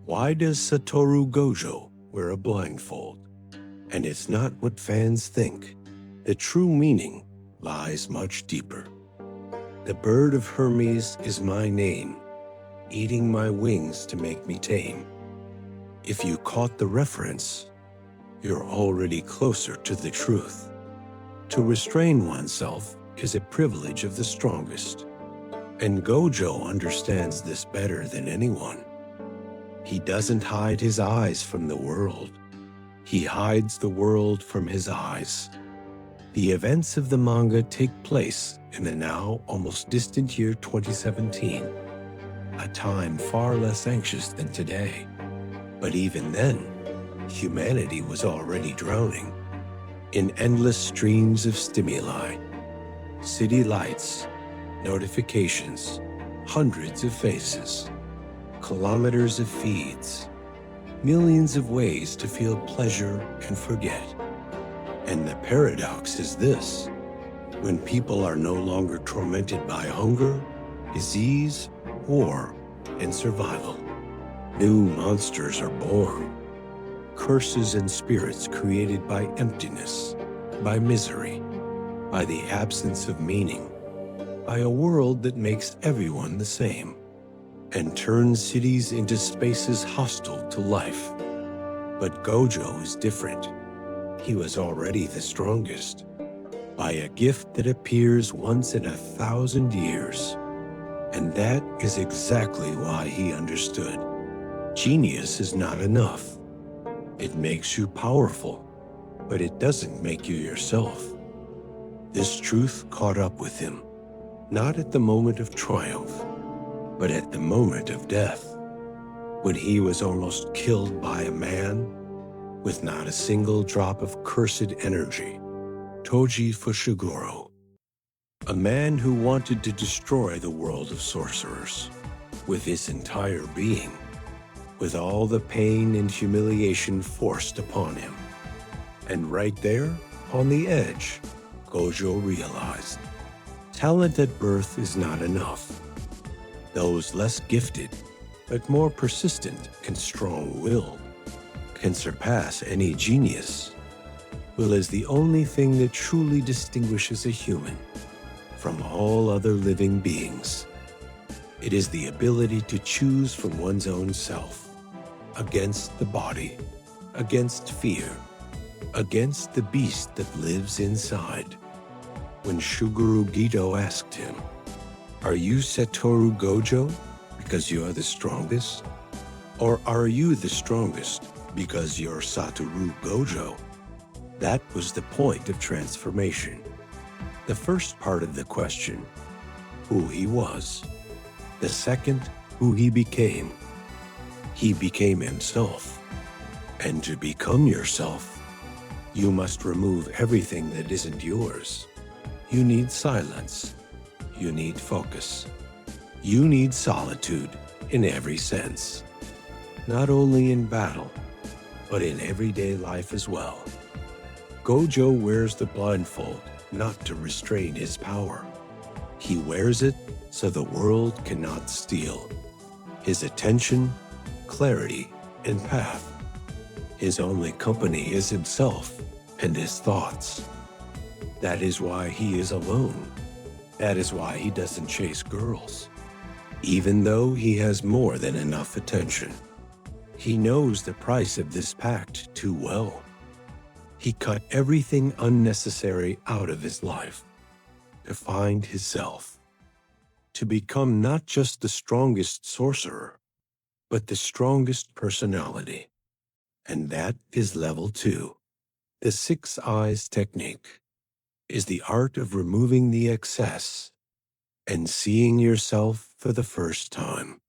Why does Satoru Gojo wear a blindfold? And it's not what fans think. The true meaning lies much deeper. The bird of Hermes is my name, eating my wings to make me tame. If you caught the reference, you're already closer to the truth. To restrain oneself is a privilege of the strongest, and Gojo understands this better than anyone. He doesn't hide his eyes from the world. He hides the world from his eyes. The events of the manga take place in the now almost distant year 2017, a time far less anxious than today. But even then, humanity was already drowning in endless streams of stimuli. City lights, notifications, hundreds of faces, kilometers of feeds, millions of ways to feel pleasure and forget. And the paradox is this: when people are no longer tormented by hunger, disease, war, and survival, new monsters are born. Curses and spirits created by emptiness, by misery, by the absence of meaning, by a world that makes everyone the same, and turns cities into spaces hostile to life. But Gojo is different. He was already the strongest, by a gift that appears once in 1,000 years. And that is exactly why he understood. Genius is not enough. It makes you powerful, but it doesn't make you yourself. This truth caught up with him, not at the moment of triumph, but at the moment of death, when he was almost killed by a man with not a single drop of cursed energy. Toji Fushiguro, a man who wanted to destroy the world of sorcerers with his entire being, with all the pain and humiliation forced upon him. And right there, on the edge, Gojo realized, talent at birth is not enough. Those less gifted, but more persistent and strong-willed, can surpass any genius. Will is the only thing that truly distinguishes a human from all other living beings. It is the ability to choose from one's own self, against the body, against fear, against the beast that lives inside. When Suguru Geto asked him, "Are you Satoru Gojo because you are the strongest? Or are you the strongest because you're Satoru Gojo?" That was the point of transformation. The first part of the question, who he was. The second, who he became. He became himself. And to become yourself, you must remove everything that isn't yours. You need silence. You need focus. You need solitude in every sense. Not only in battle, but in everyday life as well. Gojo wears the blindfold not to restrain his power. He wears it so the world cannot steal his attention, clarity, and path. His only company is himself and his thoughts. That is why he is alone. That is why he doesn't chase girls, even though he has more than enough attention. He knows the price of this pact too well. He cut everything unnecessary out of his life to find himself, to become not just the strongest sorcerer, but the strongest personality. And that is level 2. The 6 eyes technique is the art of removing the excess and seeing yourself for the first time.